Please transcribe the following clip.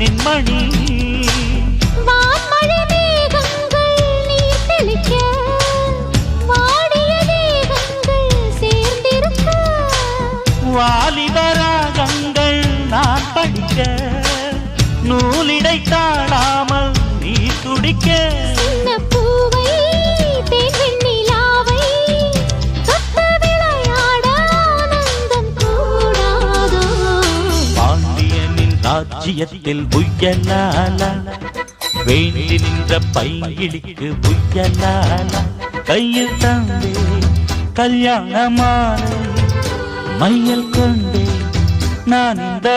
பொன்னின் மணி வாலிபராகங்கள் நான் படிக்க நூலிடை தாழாமல் நீ துடிக்க பாண்டியனின் ராஜ்யத்தில் புயலால வேண்டி நின்ற பைங்கிளிக்கு புயலால கையில் தந்தே கல்யாணமான மையல் கொண்டே நான் இந்த